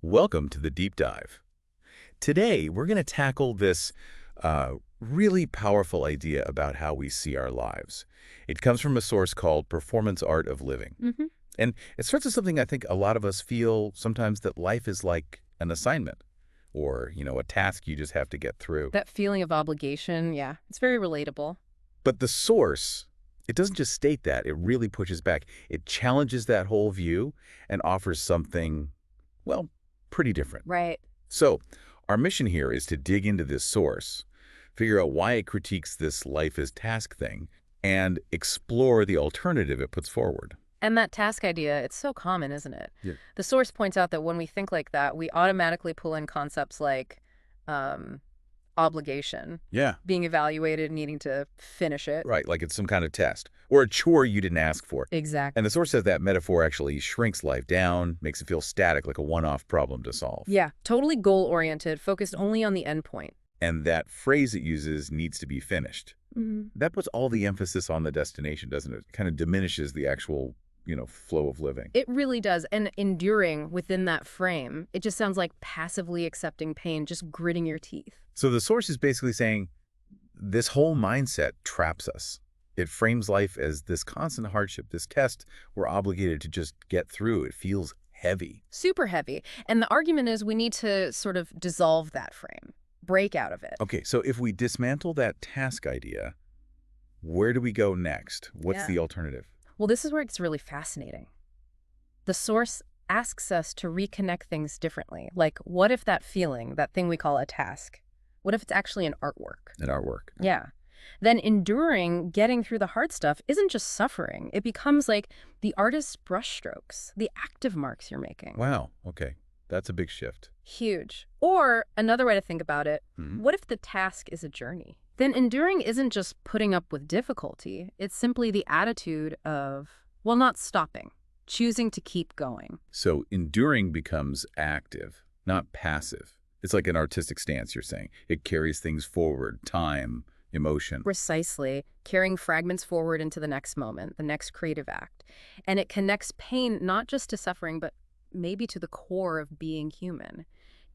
Welcome to the Deep Dive. Today, we're going to tackle this really powerful idea about how we see our lives. It comes from a source called Performance Art of Living. And it starts with something I think a lot of us feel sometimes, that life is like an assignment or, a task you just have to get through. That feeling of obligation, yeah, it's very relatable. But the source, it doesn't just state that, it really pushes back. It challenges that whole view and offers something, well, pretty different. Right. So our mission here is to dig into this source, figure out why it critiques this life as task thing, and explore the alternative it puts forward. And that task idea, it's so common, isn't it? Yeah. The source points out that when we think like that, we automatically pull in concepts like obligation, Yeah. being evaluated, needing to finish it. Right, like it's some kind of test or a chore you didn't ask for. Exactly. And the source says that metaphor actually shrinks life down, makes it feel static, like a one-off problem to solve. Yeah, totally goal-oriented, focused only on the end point. And that phrase it uses, needs to be finished. That puts all the emphasis on the destination, doesn't it? It kind of diminishes the actual, flow of living. It really does. And enduring within that frame, it just sounds like passively accepting pain, just gritting your teeth. So the source is basically saying this whole mindset traps us. It frames life as this constant hardship, this test we're obligated to just get through. It feels heavy. Super heavy. And the argument is we need to sort of dissolve that frame, break out of it. Okay, so if we dismantle that task idea, where do we go next? What's the alternative? Well, this is where it's really fascinating. The source asks us to reconnect things differently. Like, what if that feeling, that thing we call a task, what if it's actually an artwork? An artwork. Yeah. Then enduring, getting through the hard stuff isn't just suffering. It becomes like the artist's brushstrokes, the active marks you're making. Wow, okay. That's a big shift. Huge. Or another way to think about it, what if the task is a journey? Then enduring isn't just putting up with difficulty. It's simply the attitude of, well, not stopping, choosing to keep going. So enduring becomes active, not passive. It's like an artistic stance, you're saying. It carries things forward, time, emotion. Precisely, carrying fragments forward into the next moment, the next creative act. And it connects pain not just to suffering, but maybe to the core of being human.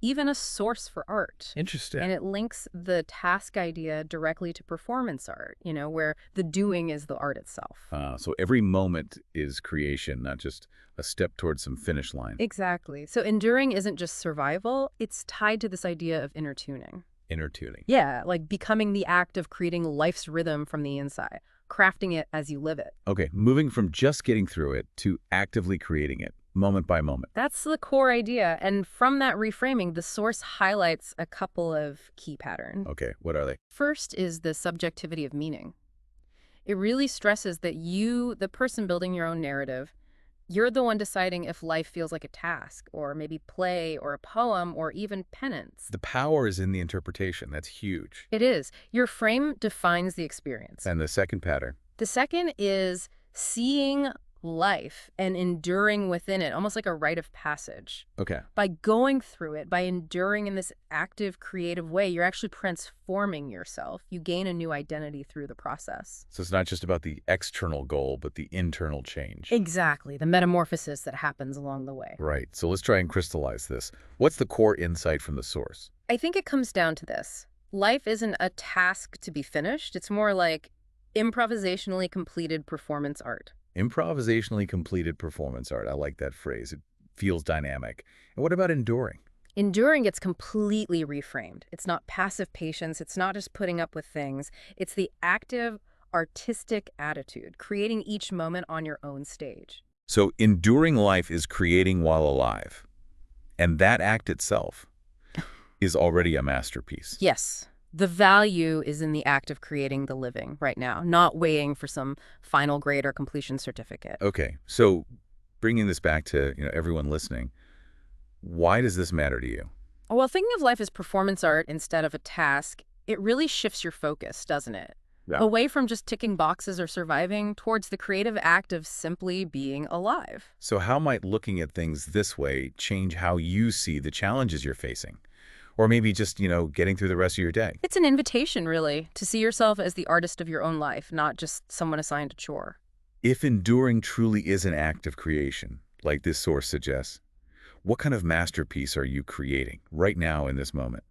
Even a source for art. Interesting. And it links the task idea directly to performance art, where the doing is the art itself. So every moment is creation, not just a step towards some finish line. Exactly. So enduring isn't just survival, it's tied to this idea of inner tuning. Inner tuning. Yeah, like becoming the act of creating life's rhythm from the inside, crafting it as you live it. Okay, moving from just getting through it to actively creating it, moment by moment. That's the core idea. And from that reframing, the source highlights a couple of key patterns. Okay, what are they? First is the subjectivity of meaning. It really stresses that you, the person building your own narrative, you're the one deciding if life feels like a task, or maybe play, or a poem, or even penance. The power is in the interpretation. That's huge. It is. Your frame defines the experience. And the second pattern? The second is seeing life and enduring within it, almost like a rite of passage. Okay. By going through it, by enduring in this active, creative way, you're actually transforming yourself. You gain a new identity through the process. So it's not just about the external goal, but the internal change. Exactly. The metamorphosis that happens along the way. Right. So let's try and crystallize this. What's the core insight from the source? I think it comes down to this. Life isn't a task to be finished. It's more like improvisationally completed performance art. Improvisationally completed performance art. I like that phrase. It feels dynamic. And what about enduring? Enduring gets completely reframed. It's not passive patience. It's not just putting up with things. It's the active, artistic attitude, creating each moment on your own stage. So enduring life is creating while alive. And that act itself is already a masterpiece. Yes. The value is in the act of creating the living right now, not waiting for some final grade or completion certificate. Okay, so bringing this back to everyone listening, why does this matter to you? Well, thinking of life as performance art instead of a task, it really shifts your focus, doesn't it? Yeah. Away from just ticking boxes or surviving towards the creative act of simply being alive. So how might looking at things this way change how you see the challenges you're facing? Or maybe just, getting through the rest of your day? It's an invitation, really, to see yourself as the artist of your own life, not just someone assigned a chore. If enduring truly is an act of creation, like this source suggests, What kind of masterpiece are you creating right now in this moment?